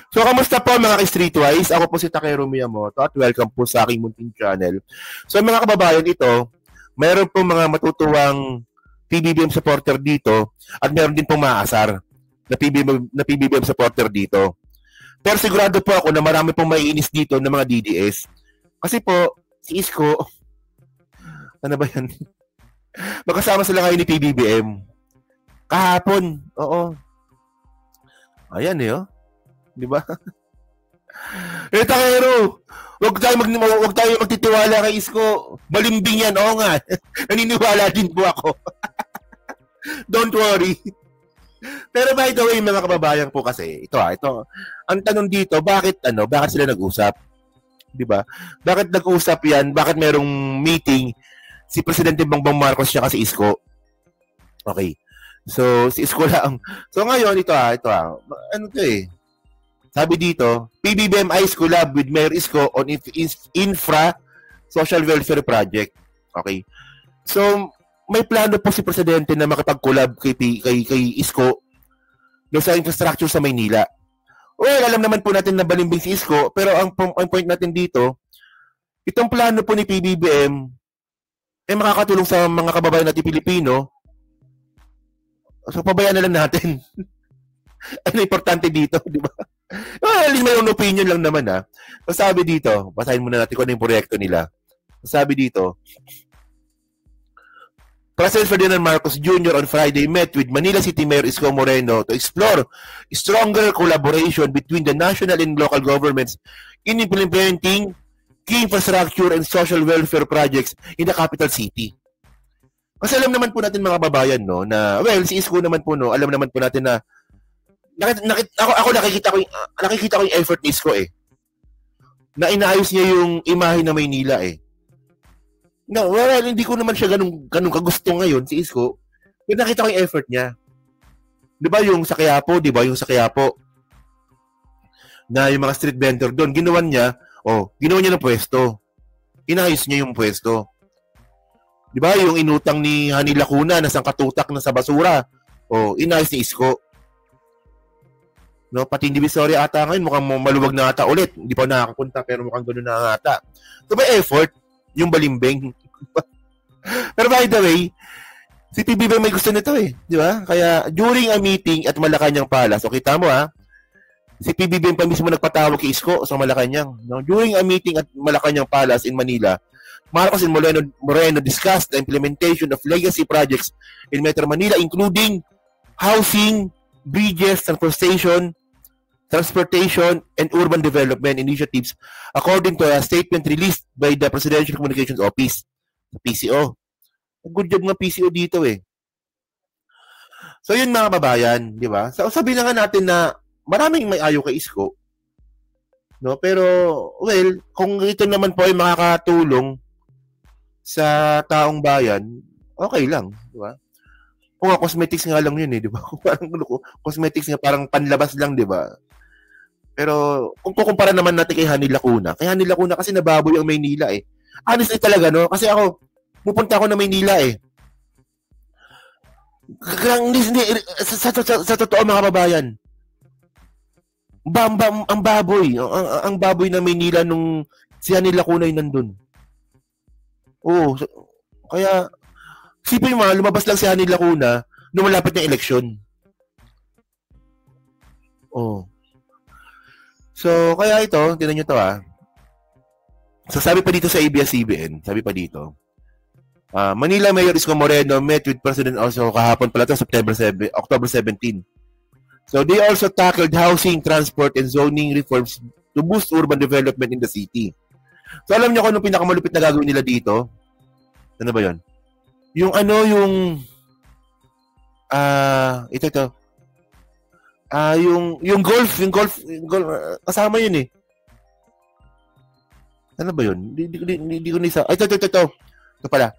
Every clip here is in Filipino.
So, kamusta po mga ka-Streetwise? Ako po si Takero Miyamoto at welcome po sa aking munting channel. So, mga kababayan, ito, mayroon po mga matutuwang PBBM supporter dito at mayroon din pong maasar na PBBM supporter dito. Pero sigurado po ako na marami pong maiinis dito ng mga DDS. Kasi po, si Isko, ano ba yan? Magkasama sila ngayon ni PBBM. Kahapon, oo. Ayan eh, oh. Di ba? Takero, wag tayo magtitiwala kay Isko. Balimbing yan, oo nga. Naniniwala din po ako. Don't worry. Pero by the way, mga kababayan po kasi, ito. Ang tanong dito, bakit sila nag-usap? 'Di ba? Bakit nag-usap 'yan? Bakit merong meeting si Presidente Bongbong Marcos siya kasi Isko? Okay. So, si Isko lang. So ngayon ito. Ano 'to eh? Sabi dito, PBBM Ice collab with Mayor Isko on infra social welfare project. Okay. So, may plano po si Presidente na makipag-collab kay Isko doon sa infrastructure sa Maynila. Well, alam naman po natin na balimbing si Isko, pero ang point natin dito, itong plano po ni PBBM ay makakatulong sa mga kababayan natin Pilipino. So, pabayaan na lang natin. Ano importante dito, di ba? Well, may own opinion lang naman ha. So, sabi dito, basahin muna natin kung ano yung proyekto nila. Sabi dito, President Ferdinand Marcos Jr. on Friday met with Manila City Mayor Isko Moreno to explore stronger collaboration between the national and local governments in implementing key infrastructure and social welfare projects in the capital city. Kasi alam naman po natin mga babayan, no, na, well, si Isko naman po, no, alam naman po natin na ako nakikita ko yung effort ni Isko eh. Na inaayos niya yung imahe ng Maynila eh. No, well, hindi ko naman siya ganun kagusto ngayon si Isko. Pero nakita ko yung effort niya. 'Di ba yung sa Quiapo, na yung mga street vendor doon, ginawa niya ng pwesto. Inayos niya yung pwesto. 'Di ba yung inutang ni Hani Lacuna na sangkatutak na sa basura? Inayos ni Isko. No, pati hindi Divisoria ata ngayon mukhang maluwag na ata ulit. Hindi pa nakakapunta pero mukhang ganoon na ata. So may effort yung balimbing. Pero by the way, si PBBM may gusto nito eh, di ba? Kaya during a meeting at Malacanang Palace, so kita mo si PBBM pa mismo nagpatawag kay Isko sa Malacanang. No? During a meeting at Malacanang Palace in Manila, Marcos and Moreno discussed the implementation of legacy projects in Metro Manila including housing, bridges, transportation, and urban development initiatives according to a statement released by the Presidential Communications Office, PCO. Good job ng PCO dito eh. So yun mga kababayan, di ba? So sabi na nga natin na maraming may ayaw kay Isko. No? Pero, well, kung ito naman po ay makakatulong sa taong bayan, okay lang, di ba? Kung cosmetics nga lang yun eh, di ba? Parang cosmetics nga, parang panlabas lang, di ba? Pero kung kukumpara naman natin kay Hani Lacuna kasi nababoy ang Maynila eh. Honestly talaga, no? Kasi ako, pupunta ako na Maynila eh. Sa totoo mga kababayan, ang baboy na Maynila nung si Hani Lacuna ay nandun. Oo. Kaya, sipin mo, lumabas lang si Hani Lacuna nung malapit na eleksyon. Oo. So, kaya ito, tingnan nyo ito So, sabi pa dito sa ABS-CBN, Manila Mayor Isko Moreno met with President also kahapon pala ito, October 17. So, they also tackled housing, transport, and zoning reforms to boost urban development in the city. So, alam nyo kung anong pinakamalupit na gagawin nila dito? Ano ba yun? Ito. Yung golf, kasama yun eh. Ano ba yun? Hindi ko nisa. Ito. Ito pala.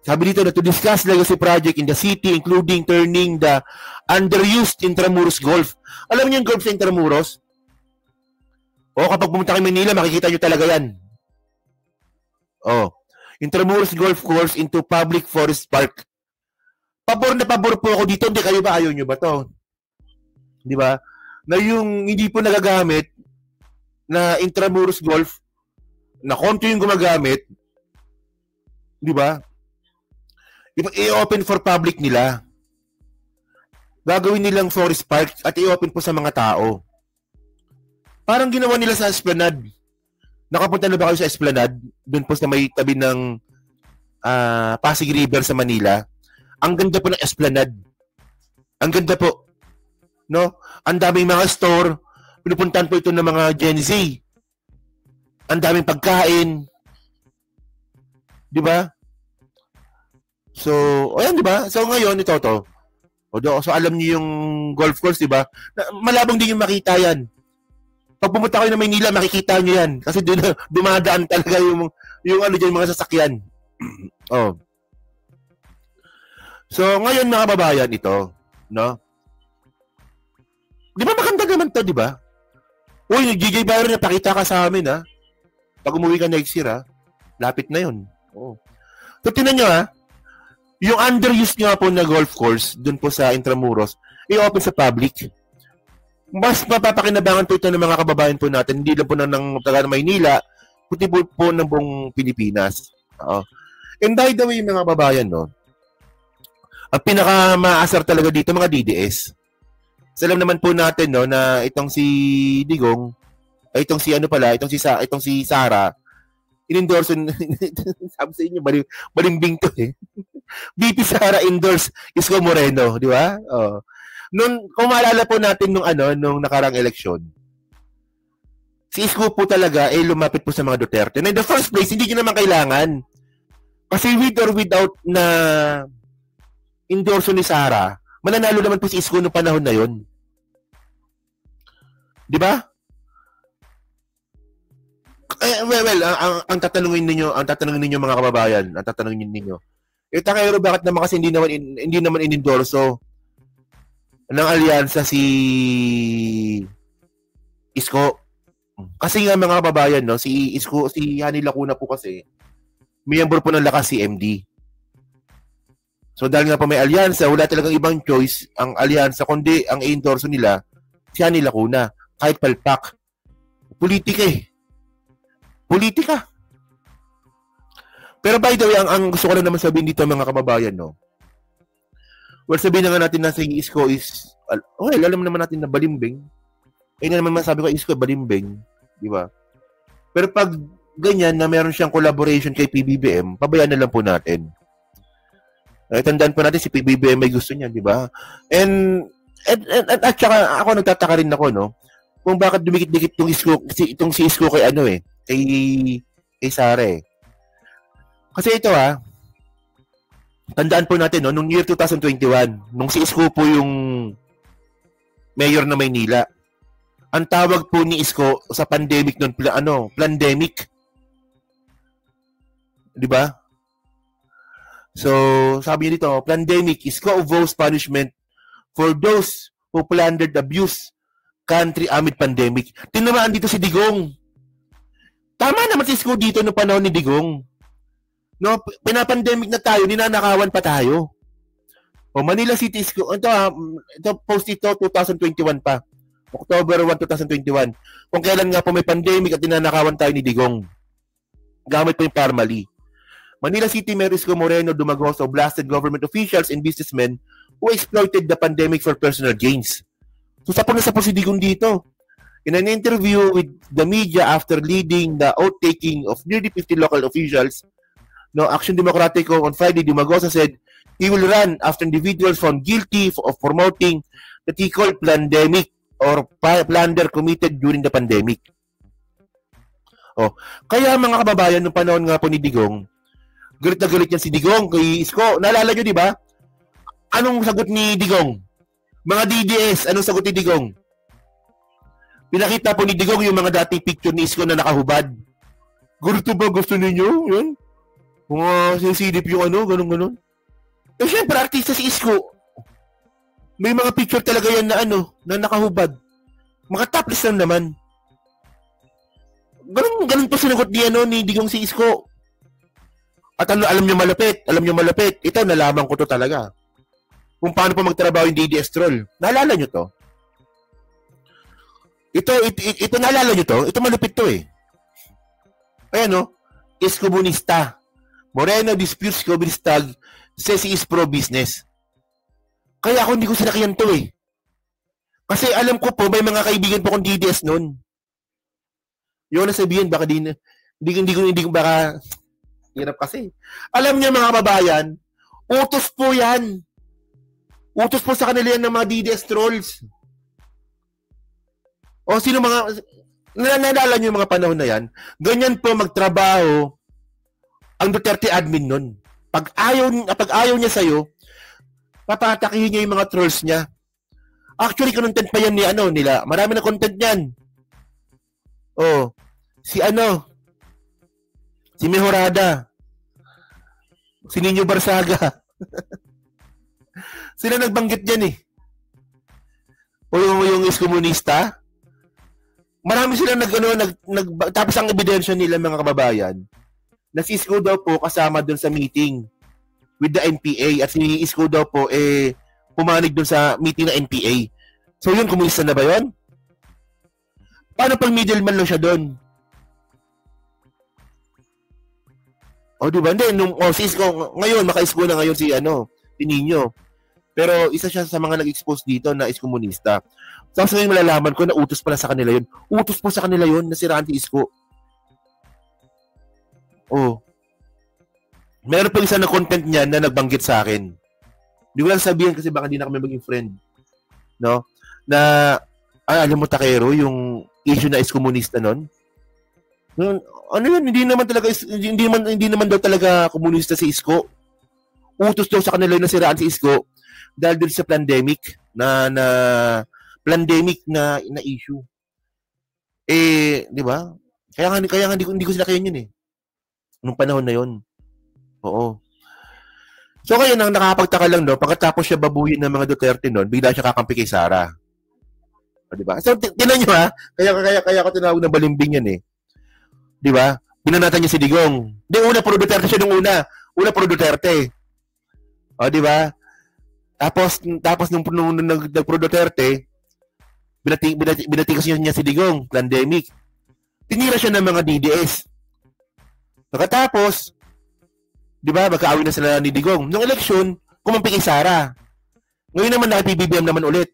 Sabi dito na to discuss legacy project in the city including turning the underused Intramuros Golf. Alam niyo yung golf sa Intramuros? Kapag pumunta kayo Manila, makikita nyo talaga yan. Intramuros Golf Course into Public Forest Park. Pabor na pabor po ako dito. Hindi kayo ba? Ayaw nyo ba to? Di ba? na yung hindi po nagagamit na Intramuros Golf na konti yung gumagamit, di ba? I-open for public nila. Gagawin nilang forest park at i-open po sa mga tao. Parang ginawa nila sa Esplanade. Nakapunta na ba kayo sa Esplanade? Doon po sa may tabi ng Pasig River sa Manila. Ang ganda po ng Esplanade. Ang ganda po. No? Ang daming mga store. Pinupuntahan po ito ng mga Gen Z. Ang daming pagkain. Di ba? So, ayan, di ba? So, ngayon, ito to. So, alam niyo yung golf course, di ba? Malabong din yung makita yan. Pag pumunta kayo ng Maynila, makikita niyo yan. Kasi dumadaan talaga yung ano dyan, mga sasakyan. Oh. So, ngayon, mga kababayan, ito, no? Di ba maganda naman to, di ba? Uy, GJ Byron, napakita ka sa amin, ha? Pag umuwi ka next year, ha? Lapit na yun. Oh. So, tinan nyo, ha? Yung underused nga po na golf course, dun po sa Intramuros, i-open sa public. Mas mapapakinabangan po ito ng mga kababayan po natin, hindi lang po ng taga Maynila, kundi po ng buong Pilipinas. And by the way, mga kababayan, no, ang pinaka-maasar talaga dito, mga DDS. So, alam naman po natin, no, na itong si Digong, itong si Sara, in-endorse, sabi sa inyo, balimbing to eh. VP Sara endorse Isko Moreno, di ba? Oh. Kung maalala po natin nung nakarang eleksyon, si Isko po talaga lumapit po sa mga Duterte. Na in the first place, hindi nyo naman kailangan. Kasi with or without na endorso ni Sara, mananalo naman po si Isko noong panahon na yun. Di ba? Ang tatanungin ninyo mga kababayan, Takayro, bakit naman kasi hindi naman inendorso ng alyansa si Isko? Kasi nga mga kababayan, no, si Isko, si Hani Lacuna po kasi miyembro po ng Lakas CMD. So dahil nga po may alyansa, wala talagang ibang choice ang alyansa kundi ang i-endorso nila si Hani Lacuna. Kahit palpak. Politika. Pero by the way, ang gusto ko lang naman sabihin dito mga kababayan, no? Well, sabihin na nga natin na si Isko is, alam naman natin na balimbing. Na naman masabi ko, Isko, balimbing. Di ba? Pero pag ganyan na meron siyang collaboration kay PBBM, pabayaan na lang po natin. Tandaan po natin si PBBM may gusto niyan, di ba? At saka ako nagtataka rin ako, no? Kung bakit dumikit-dikit itong si Isko kay kay Sara eh. Kasi ito tandaan po natin, no, noong year 2021, nung si Isko po yung mayor na Maynila, ang tawag po ni Isko sa pandemic noon, pandemic. Di ba? So, sabi niya dito, pandemic, Isko vows punishment for those who plundered abuse country amid pandemic. Tinamaan dito si Digong. Tama naman si Isko dito noong panahon ni Digong. No, pinapandemic na tayo, ninanakawan pa tayo. Manila City Isko, ito post ito 2021 pa. October 1, 2021. Kung kailan nga po may pandemic at ninanakawan tayo ni Digong. Gamit po yung formally. Manila City Mayor Isko Moreno Dumagoso blasted government officials and businessmen who exploited the pandemic for personal gains. So sapo si Digong dito. In an interview with the media after leading the oath-taking of nearly 50 local officials, Action Democratico on Friday, Dumagoso said he will run after individuals found guilty of promoting that he called pandemic or plunder committed during the pandemic. Kaya mga kababayan, nung panahon nga po ni Digong, galit na galit niya si Digong kay Isko. Naalala nyo, di ba? Anong sagot ni Digong? Mga DDS, anong sagot ni Digong? Pinakita po ni Digong yung mga dating picture ni Isko na nakahubad. Ganito ba gusto ninyo? Yan? Mga sinisilip yung ganun. Siyempre, artista si Isko. May mga picture talaga yan na na nakahubad. Mga topless lang naman. Ganun po sinagot ni Digong si Isko. At alam nyo malapit. Ito, nalaman ko to talaga. Kung paano po magtrabaho yung DDS troll. Naalala nyo to? Ito naalala nyo to? Ito malupit to eh. Ayan no? Is komunista. Moreno disputes Comunistag says he is pro-business. Kaya ako hindi ko sinakyan to eh. Kasi alam ko po, may mga kaibigan po kong DDS noon. Yung nasabihin, baka hindi ko baka, hirap kasi. Alam niyo mga kababayan, utos po yan. Utos po sa kanila yan ng mga DDS trolls. O sino mga, naalala niyo yung mga panahon na yan, ganyan po magtrabaho ang Duterte admin nun. Pag ayaw niya sa'yo, papatakihin niya yung mga trolls niya. Actually, content pa yan nila. Marami na content yan. Oh, si Mejorada. Si Nino Barsaga. Sila nagbanggit yan eh. O yung is-komunista. Marami silang tapos ang ebidensya nila mga kababayan, na si Isko daw po kasama doon sa meeting with the NPA at si Isko daw po pumanig doon sa meeting ng NPA. So yun, komunista na ba yun? Paano pag middleman lang siya doon? O diba? Hindi, si Isko, ngayon, maka-Isko na ngayon si Nino. Pero isa siya sa mga nag-expose dito na is-komunista. Tapos ngayon malalaman ko na utos pala sa kanila yun. Utos po sa kanila yun, nasiraan si Isko. Oh. Meron pa isa na content niya na nagbanggit sa akin. Hindi ko lang sabihin kasi baka hindi na kami maging friend. No? Na, alam mo Takero, yung issue na is-komunista nun? Ano yun? Hindi naman daw talaga komunista si Isko. Utos daw sa kanila na siraan si Isko dahil doon sa pandemic na issue. Di ba? Kaya hindi ko sinakayan yun eh. Nung panahon na yun. Oo. So kaya nang nakapagtaka lang no, pagkatapos siya babuyin ng mga Duterte noon, bigla siya kakampi kay Sara. O, di ba? So tinan niyo ha, kaya ko tinawag na balimbing yan eh. Di ba? Binanatan niya si Digong. Una pro Duterte siya nung una. Una pro Duterte. O di ba? Tapos nung nag-pro Duterte, binatikas niya si Digong, pandemic. Tinira siya ng mga DDS. Pagkatapos, di ba, magkaawin na sila ni Digong. Nung eleksyon, kumampi kay Sara. Ngayon naman, naka-PBBM naman ulit.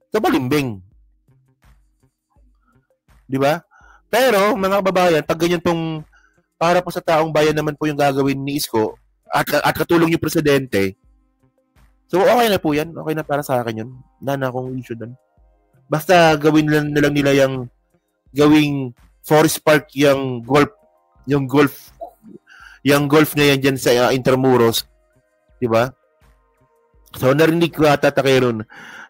Sa balimbing. Di ba? Pero, mga kababayan, pag ganyan pong para po sa taong bayan naman po yung gagawin ni Isko at katulong yung presidente, so okay na po yan. Okay na para sa akin yun. Wala na akong issue doon. Basta gawin na lang nila yung gawing Forest Park yung golf na yan dyan sa Intramuros. Diba? So, narinig ko ata Takero,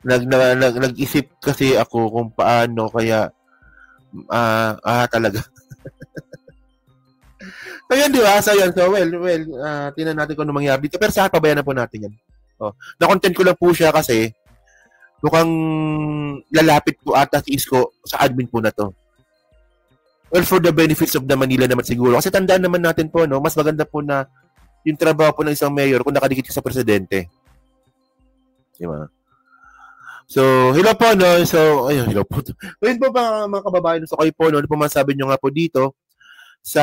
nag-isip kasi ako kung paano kaya talaga. So, yun, diba? So, yun. So, tinan natin kung ano mangyari dito. Pero sa pabayan na po natin yan. Oh, na-content ko lang po siya kasi mukhang lalapit po ata si Isko sa admin po na to. Well, for the benefits of the Manila naman siguro. Kasi tandaan naman natin po, no, mas maganda po na yung trabaho po ng isang mayor kung nakadikit ka sa presidente. Diba? So, hello po, no? So, ayun, hello po. Ngayon po mga kababayan, so kayo po, no, ano po masabi nyo nga po dito sa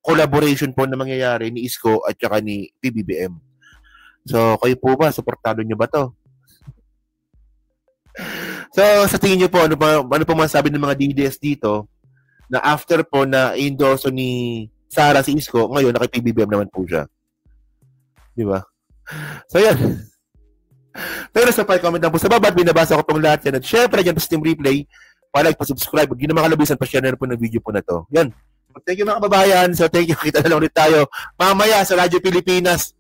collaboration po na mangyayari ni Isko at saka ni PBBM. So, kayo po ba? Suportado nyo ba to? So, sa tingin nyo po, ano po masabi ng mga DDS dito na after po na endorso ni Sara si Isko, ngayon naki-PBBM naman po siya. Di ba? So, yan. Pero sa comment lang po sa baba at binabasa ko pong lahat yan. At syempre, dyan po sa Team Replay, pa-like, pa-subscribe. Huwag nyo naman kalabisan, pa-share na po ng video po na to. Yan. So, thank you mga kababayan. So, thank you. Kita na lang ulit tayo mamaya sa Radyo Pilipinas.